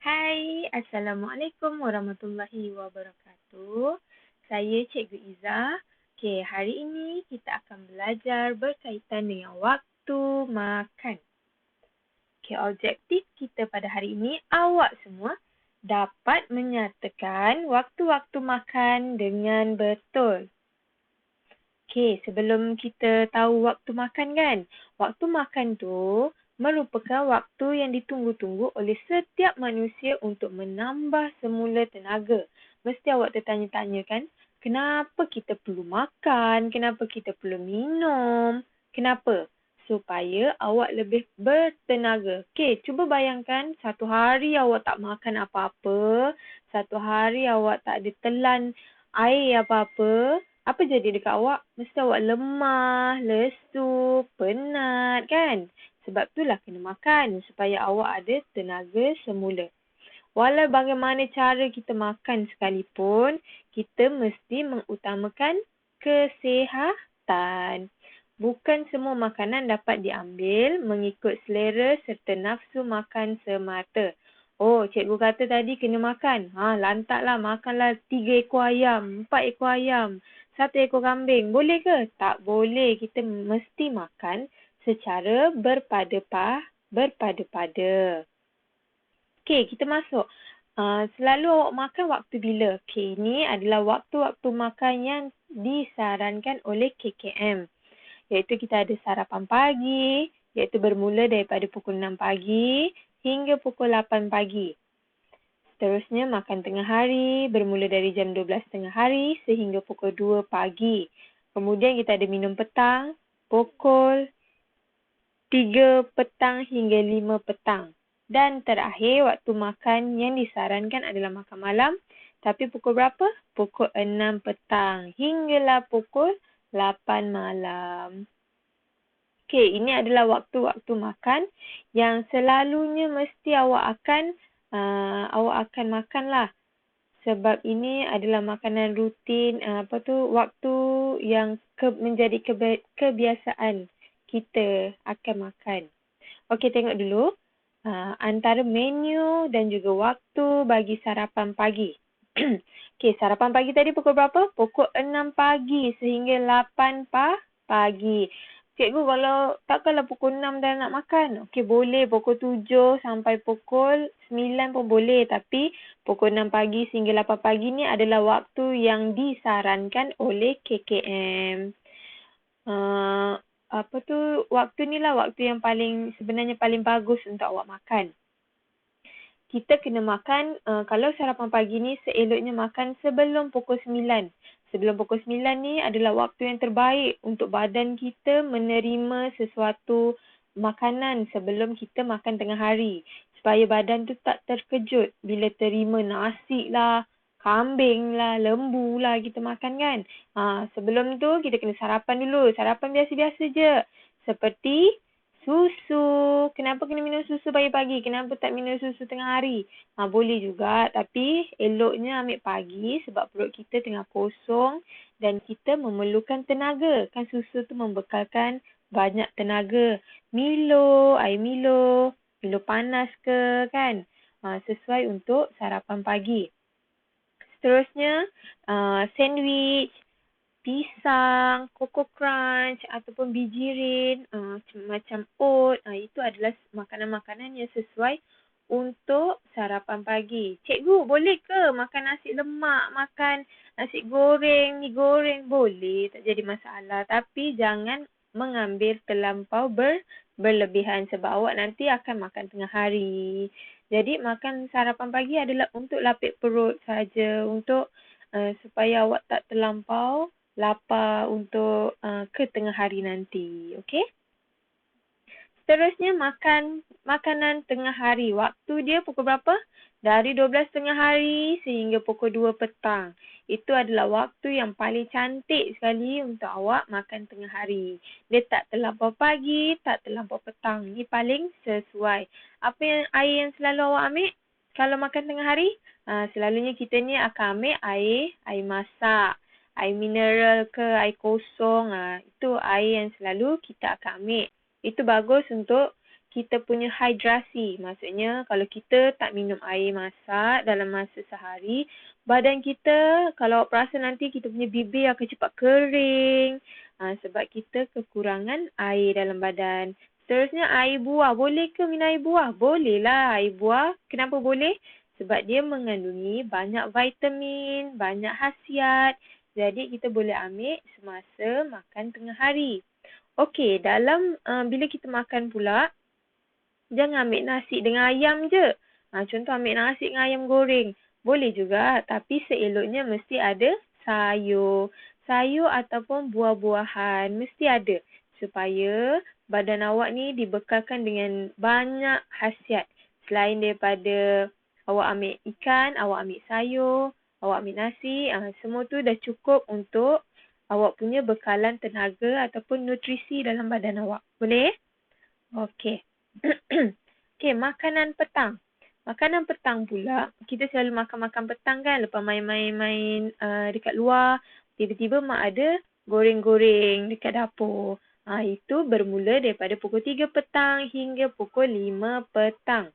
Hai, Assalamualaikum warahmatullahi wabarakatuh. Saya Cikgu Iza. Okey, hari ini kita akan belajar berkaitan dengan waktu makan. Okey, objektif kita pada hari ini, awak semua dapat menyatakan waktu-waktu makan dengan betul. Okey, sebelum kita tahu waktu makan kan, waktu makan tu merupakan waktu yang ditunggu-tunggu oleh setiap manusia untuk menambah semula tenaga. Mesti awak tertanya-tanya kan, kenapa kita perlu makan, kenapa kita perlu minum, kenapa? Supaya awak lebih bertenaga. Okey, cuba bayangkan satu hari awak tak makan apa-apa, satu hari awak tak ada telan air apa-apa. Apa jadi dekat awak? Mesti awak lemah, lesu, penat kan? Sebab itulah kena makan supaya awak ada tenaga semula. Walau bagaimana cara kita makan sekalipun, kita mesti mengutamakan kesihatan. Bukan semua makanan dapat diambil mengikut selera serta nafsu makan semata. Oh, cikgu kata tadi kena makan. Lantaklah makanlah 3 ekor ayam, 4 ekor ayam, 1 ekor kambing. Boleh ke? Tak boleh. Kita mesti makan secara berpada-pada. Okey, kita masuk. Selalu awak makan waktu bila? Okey, ini adalah waktu-waktu makan yang disarankan oleh KKM. Iaitu kita ada sarapan pagi, iaitu bermula daripada pukul 6 pagi hingga pukul 8 pagi. Seterusnya makan tengah hari bermula dari jam 12 tengah hari sehingga pukul 2 pagi. Kemudian kita ada minum petang pukul 3 petang hingga 5 petang. Dan terakhir waktu makan yang disarankan adalah makan malam. Tapi pukul berapa? Pukul 6 petang hinggalah pukul 8 malam. Okey, ini adalah waktu-waktu makan yang selalunya mesti awak akan makanlah. Sebab ini adalah makanan rutin, waktu yang menjadi kebiasaan kita akan makan. Okey, tengok dulu. Antara menu dan juga waktu bagi sarapan pagi. Okey, sarapan pagi tadi pukul berapa? Pukul 6 pagi sehingga 8 pagi. Cikgu, takkanlah pukul 6 dah nak makan. Okey, boleh pukul 7 sampai pukul 9 pun boleh. Tapi pukul 6 pagi sehingga 8 pagi ni adalah waktu yang disarankan oleh KKM. Waktu ni lah waktu yang sebenarnya paling bagus untuk awak makan. Kita kena makan, kalau sarapan pagi ni seeloknya makan sebelum pukul 9. Sebelum pukul 9 ni adalah waktu yang terbaik untuk badan kita menerima sesuatu makanan sebelum kita makan tengah hari. Supaya badan tu tak terkejut bila terima nasi lah, kambing lah, lembu lah kita makan kan. Sebelum tu kita kena sarapan dulu. Sarapan biasa-biasa je. Seperti susu. Kenapa kena minum susu pagi-pagi? Kenapa tak minum susu tengah hari? Boleh juga, tapi eloknya ambil pagi sebab perut kita tengah kosong dan kita memerlukan tenaga. Kan susu tu membekalkan banyak tenaga. Air Milo panas ke kan? Sesuai untuk sarapan pagi. Seterusnya, sandwich, pisang, Coco Crunch ataupun bijirin, macam oat, itu adalah makanan-makanan yang sesuai untuk sarapan pagi. Cikgu, boleh ke makan nasi lemak, makan nasi goreng, mi goreng? Boleh, tak jadi masalah. Tapi jangan mengambil terlampau berlebihan sebab awak nanti akan makan tengah hari. Jadi makan sarapan pagi adalah untuk lapik perut saja, untuk supaya awak tak terlampau lapar untuk ke tengah hari nanti. Okey? Seterusnya makanan tengah hari. Waktu dia pukul berapa? Dari 12 tengah hari sehingga pukul 2 petang. Itu adalah waktu yang paling cantik sekali untuk awak makan tengah hari. Dia tak terlampau pagi, tak terlampau petang. Ini paling sesuai. Apa air yang selalu awak ambil kalau makan tengah hari? Selalunya kita ni akan ambil air masak. Air mineral ke air kosong, itu air yang selalu kita akan ambil. Itu bagus untuk kita punya hidrasi. Maksudnya kalau kita tak minum air masak dalam masa sehari, badan kita, kalau awak perasan nanti kita punya bibir akan cepat kering. Sebab kita kekurangan air dalam badan. Seterusnya air buah. Boleh ke minum air buah? Boleh lah air buah. Kenapa boleh? Sebab dia mengandungi banyak vitamin, banyak khasiat. Jadi kita boleh ambil semasa makan tengah hari. Okey, dalam bila kita makan pula, jangan ambil nasi dengan ayam je. Contoh ambil nasi dengan ayam goreng. Boleh juga, tapi seeloknya mesti ada sayur. Sayur ataupun buah-buahan mesti ada. Supaya badan awak ni dibekalkan dengan banyak khasiat. Selain daripada awak ambil ikan, awak ambil sayur, awak ambil nasi, semua tu dah cukup untuk awak punya bekalan tenaga ataupun nutrisi dalam badan awak. Boleh? Okey. Okey, makanan petang. Makanan petang pula, kita selalu makan-makan petang kan lepas main-main dekat luar. Tiba-tiba mak ada goreng-goreng dekat dapur. Itu bermula daripada pukul 3 petang hingga pukul 5 petang.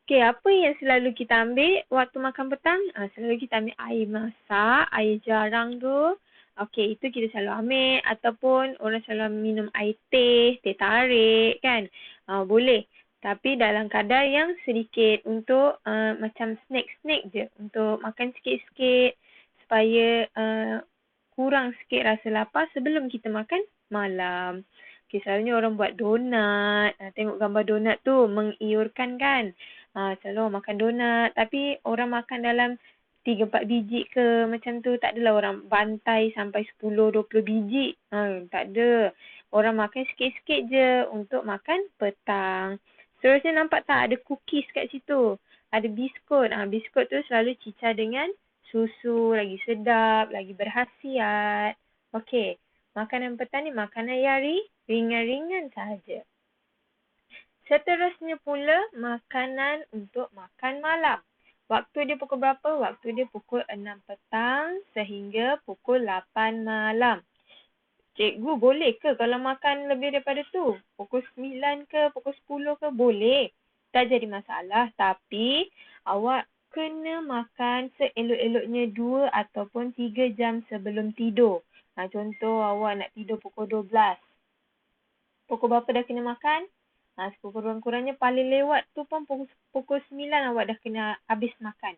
Okey, apa yang selalu kita ambil waktu makan petang? Selalu kita ambil air masak, air jarang tu. Okey, itu kita selalu ambil. Ataupun orang selalu minum air teh tarik kan. Boleh. Tapi dalam kadar yang sedikit untuk macam snack-snack je. Untuk makan sikit-sikit supaya kurang sikit rasa lapar sebelum kita makan malam. Okey, selalunya orang buat donat. Tengok gambar donat tu mengiurkan kan. Selalu orang makan donat. Tapi orang makan dalam 3-4 biji ke macam tu. Tak adalah orang bantai sampai 10-20 biji. Tak ada. Orang makan sikit-sikit je untuk makan petang. Seterusnya nampak tak ada cookies kat situ. Ada biskut. Biskut tu selalu cicah dengan susu. Lagi sedap. Lagi berkhasiat. Okey. Makanan petang ni makanan yang ringan-ringan sahaja. Seterusnya pula makanan untuk makan malam. Waktu dia pukul berapa? Waktu dia pukul 6 petang sehingga pukul 8 malam. Cikgu, boleh ke kalau makan lebih daripada tu? Pukul 9 ke, pukul 10 ke? Boleh. Tak jadi masalah. Tapi awak kena makan seelok-eloknya 2 ataupun 3 jam sebelum tidur. Contoh awak nak tidur pukul 12. Pukul berapa dah kena makan? Sekurang-kurangnya paling lewat tu pun pukul 9 awak dah kena habis makan.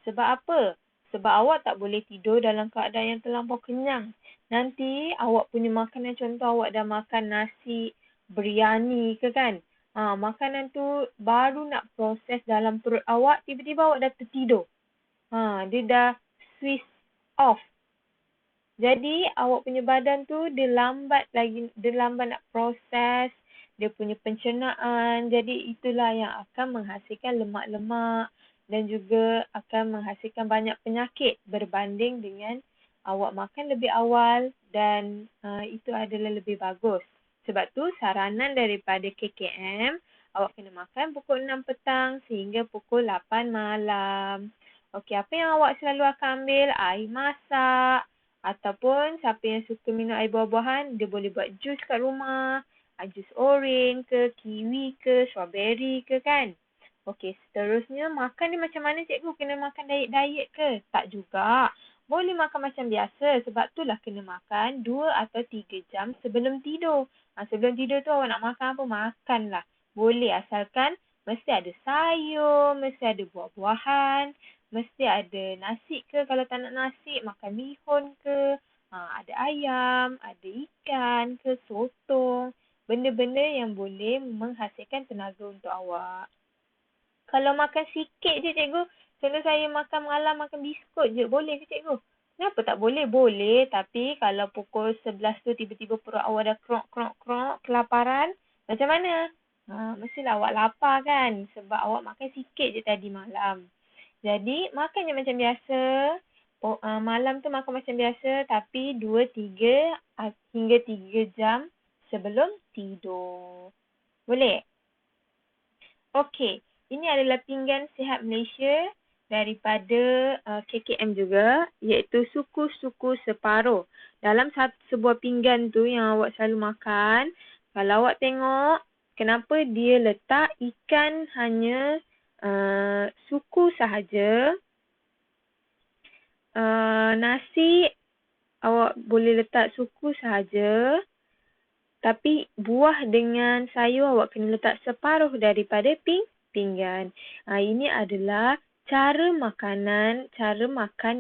Sebab apa? Sebab awak tak boleh tidur dalam keadaan yang terlampau kenyang. Nanti awak punya makanan, contoh awak dah makan nasi biryani ke kan. Makanan tu baru nak proses dalam perut awak, tiba-tiba awak dah tertidur. Dia dah switch off. Jadi awak punya badan tu dia lambat nak proses dia punya pencernaan. Jadi itulah yang akan menghasilkan lemak-lemak dan juga akan menghasilkan banyak penyakit berbanding dengan awak makan lebih awal dan itu adalah lebih bagus. Sebab tu saranan daripada KKM, awak kena makan pukul 6 petang sehingga pukul 8 malam. Okey, apa yang awak selalu akan ambil? Air masak. Ataupun siapa yang suka minum air buah-buahan, dia boleh buat jus kat rumah. Jus oren ke, kiwi ke, strawberry ke kan. Okey, seterusnya makan ni macam mana cikgu? Kena makan diet-diet ke? Tak juga. Boleh makan macam biasa. Sebab itulah kena makan 2 atau 3 jam sebelum tidur. Sebelum tidur tu awak nak makan apa? Makanlah. Boleh asalkan mesti ada sayur, mesti ada buah-buahan. Mesti ada nasi ke, kalau tak nak nasi, makan bihun ke, ada ayam, ada ikan ke, sotong. Benda-benda yang boleh menghasilkan tenaga untuk awak. Kalau makan sikit je cikgu, contoh saya makan malam makan biskut je, boleh ke cikgu? Kenapa tak boleh? Boleh, tapi kalau pukul 11 tu tiba-tiba perut awak dah krok, kelaparan, macam mana? Mestilah awak lapar kan, sebab awak makan sikit je tadi malam. Jadi, makan je macam biasa. Malam tu makan macam biasa tapi 2-3 hingga 3 jam sebelum tidur. Boleh? Okey, ini adalah pinggan sihat Malaysia daripada KKM juga, iaitu suku-suku separuh. Dalam sebuah pinggan tu yang awak selalu makan, kalau awak tengok kenapa dia letak ikan hanya suku sahaja. Nasi awak boleh letak suku sahaja. Tapi buah dengan sayur awak kena letak separuh daripada pinggan. Ini adalah cara makan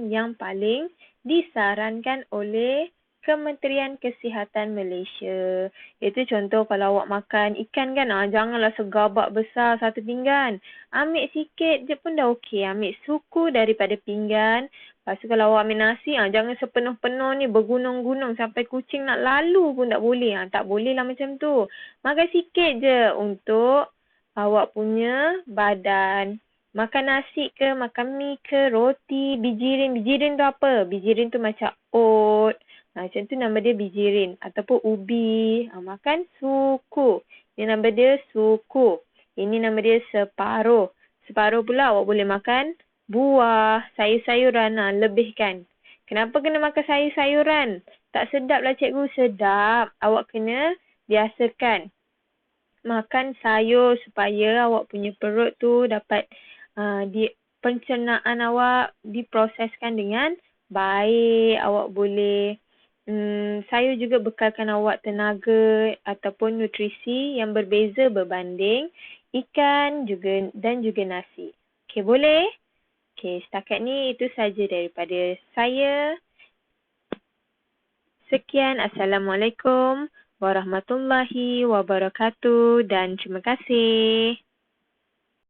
yang paling disarankan oleh Kementerian Kesihatan Malaysia. Itu contoh kalau awak makan ikan kan, janganlah segabak besar satu pinggan. Ambil sikit je pun dah okey. Ambil suku daripada pinggan. Lepas tu kalau awak ambil nasi, jangan sepenuh-penuh ni bergunung-gunung sampai kucing nak lalu pun tak boleh. Tak boleh lah macam tu. Makan sikit je untuk awak punya badan. Makan nasi ke, makan mi ke, roti, bijirin. Bijirin tu apa? Bijirin tu macam oat. Macam tu nama dia bijirin. Ataupun ubi. Makan suku. Ini nama dia suku. Ini nama dia separuh. Separuh pula awak boleh makan buah, sayur-sayuran. Lebihkan. Kenapa kena makan sayur-sayuran? Tak sedap lah cikgu. Sedap. Awak kena biasakan makan sayur supaya awak punya perut tu dapat pencernaan awak diproseskan dengan baik. Awak boleh sayur juga bekalkan awak tenaga ataupun nutrisi yang berbeza berbanding ikan dan juga nasi. Okey, boleh? Okey, setakat ni itu saja daripada saya. Sekian, Assalamualaikum warahmatullahi wabarakatuh dan terima kasih.